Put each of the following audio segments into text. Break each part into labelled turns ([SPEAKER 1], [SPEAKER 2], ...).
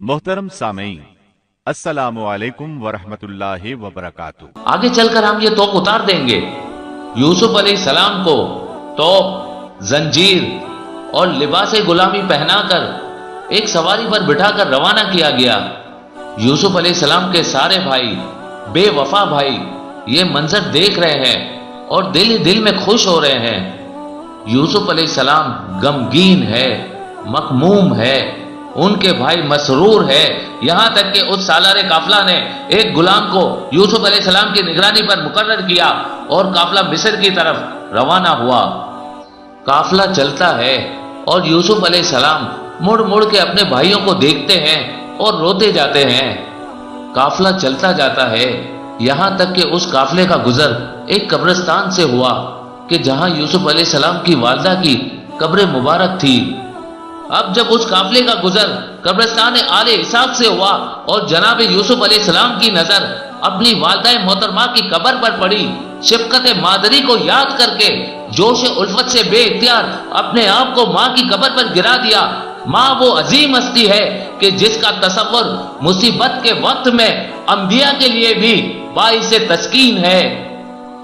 [SPEAKER 1] मोहतरम सामीन, अस्सलामु अलैकुम वरहमतुल्लाहि वबरकातुहू।
[SPEAKER 2] आगे चलकर हम ये तोप उतार देंगे। यूसुफ अलैहिस्सलाम को तोप, जंजीर और लिबास गुलामी पहनाकर एक सवारी पर बिठाकर रवाना किया गया। यूसुफ अलैहिस्सलाम के सारे भाई, बेवफा भाई, ये मंजर देख रहे हैं और दिल ही दिल में खुश हो रहे हैं। यूसुफ अलैहिस्सलाम गमगीन है, मखमूम है, उनके भाई मसरूर है। यहां तक कि उस सालारे काफिला ने एक गुलाम को यूसुफ अलैहिस्सलाम की निगरानी पर मुकर्रर किया और काफिला मिस्र की तरफ रवाना हुआ। काफिला चलता है और यूसुफ अलैहिस्सलाम मुड़ मुड़ के अपने भाइयों को देखते हैं और रोते जाते हैं। काफिला चलता जाता है, यहां तक कि उस काफिले का गुजर एक कब्रिस्तान से हुआ कि जहां यूसुफ अलैहिस्सलाम की वालिदा की कब्र मुबारक थी। अब जब उस काफिले का गुजर कब्रिस्तान आले इसाक से हुआ और जनाब यूसुफ अलैहिस्सलाम की नजर अपनी वालिदा मोहतरमा की कब्र पर पड़ी, शफकत मादरी को याद करके जोश उल्फत से बेइख्तियार अपने आप को माँ की कब्र पर गिरा दिया। माँ वो अजीम हस्ती है कि जिसका तसव्वुर मुसीबत के वक्त में अंबिया के लिए भी बाइसे तस्कीन है।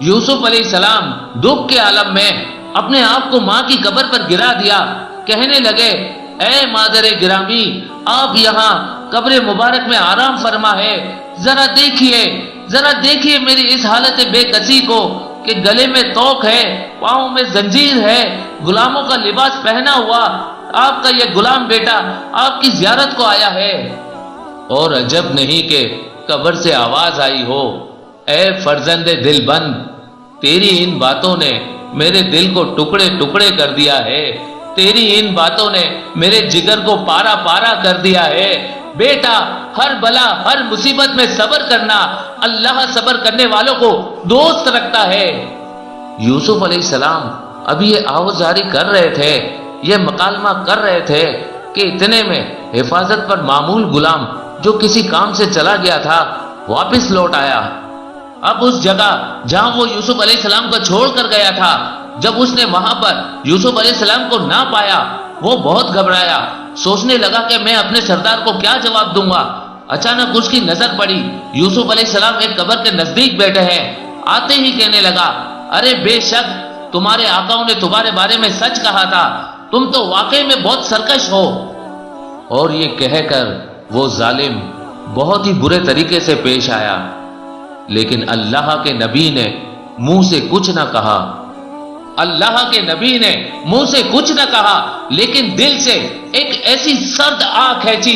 [SPEAKER 2] यूसुफ अलैहिस्सलाम दुख के आलम में अपने आप को माँ की कब्र पर गिरा दिया। कहने लगे, ए मादरे गिरामी, आप यहाँ कब्र मुबारक में आराम फरमा है। जरा देखिए मेरी इस हालत बेकसी को कि गले में तोक है, पाँव में जंजीर है, गुलामों का लिबास पहना हुआ आपका ये गुलाम बेटा आपकी जियारत को आया है। और अजब नहीं कि कब्र से आवाज आई हो, ए फर्जंदे दिलबंद, तेरी इन बातों ने मेरे दिल को टुकड़े टुकड़े कर दिया है। तेरी इन बातों ने मेरे जिगर को पारा पारा कर दिया है। बेटा, हर बला हर मुसीबत में सब्र करना, अल्लाह सब्र करने वालों को दोस्त रखता है। यूसुफ अलैहिस्सलाम अभी ये आवाज़ारी कर रहे थे, ये मकालमा कर रहे थे कि इतने में हिफाजत पर मामूल गुलाम जो किसी काम से चला गया था वापस लौट आया। अब उस जगह जहां वो यूसुफ अलैहिस्सलाम को छोड़कर गया था, जब उसने वहां पर यूसुफ अलैहिस्सलाम को ना पाया, वो बहुत घबराया। सोचने लगा कि मैं अपने सरदार को क्या जवाब दूंगा। अचानक उसकी नजर पड़ी, यूसुफ अलैहिस्सलाम एक कब्र के नजदीक बैठे हैं। आते ही कहने लगा, अरे बेशक तुम्हारे आकाओं ने तुम्हारे बारे में सच कहा था, तुम तो वाकई में बहुत सरकश हो। और ये कहकर वो जालिम बहुत ही बुरे तरीके से पेश आया, लेकिन अल्लाह के नबी ने मुंह से कुछ ना कहा। अल्लाह के नबी ने मुंह से कुछ न कहा, लेकिन दिल से एक ऐसी सर्द आग खींची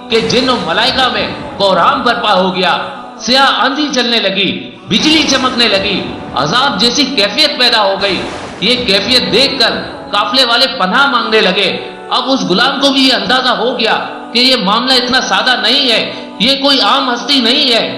[SPEAKER 2] कि जिन्नो मलाइका में कोहराम बर्पा हो गया। स्याह आंधी चलने लगी, बिजली चमकने लगी, अजाब जैसी कैफियत पैदा हो गई। ये कैफियत देखकर काफिले वाले पनाह मांगने लगे। अब उस गुलाम को भी ये अंदाजा हो गया कि ये मामला इतना सादा नहीं है, ये कोई आम हस्ती नहीं है।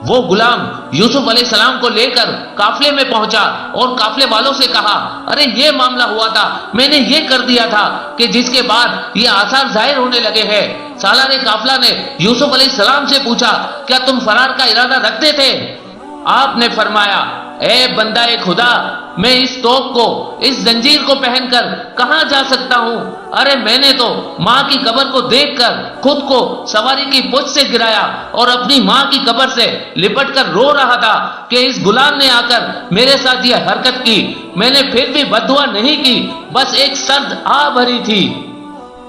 [SPEAKER 2] वो गुलाम यूसुफ अलैहिस्सलाम को लेकर काफिले में पहुंचा और काफिले वालों से कहा, अरे ये मामला हुआ था, मैंने ये कर दिया था कि जिसके बाद ये आसार जाहिर होने लगे हैं। सालारे काफिला ने यूसुफ अलैहिस्सलाम से पूछा, क्या तुम फरार का इरादा रखते थे? आपने फरमाया, ए बंदाए खुदा, मैं इस तोप को, इस जंजीर को पहनकर कहां जा सकता हूं? अरे मैंने तो माँ की कब्र को देखकर खुद को सवारी की पुछ से गिराया और अपनी माँ की कब्र से लिपट कर रो रहा था कि इस गुलाम ने आकर मेरे साथ यह हरकत की। मैंने फिर भी बद्दुआ नहीं की, बस एक सर्द आ भरी थी।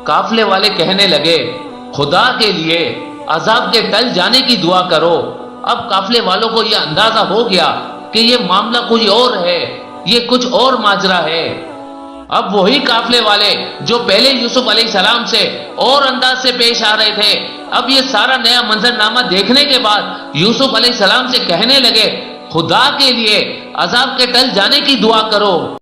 [SPEAKER 2] काफिले वाले कहने लगे, खुदा के लिए अजाब के टल जाने की दुआ करो। अब काफिले वालों को यह अंदाजा हो गया कि ये मामला कोई और है, ये कुछ और माजरा है। अब वही काफिले वाले जो पहले यूसुफ अलैहिस्सलाम से और अंदाज से पेश आ रहे थे, अब ये सारा नया मंजरनामा देखने के बाद यूसुफ अलैहिस्सलाम से कहने लगे, खुदा के लिए अजाब के टल जाने की दुआ करो।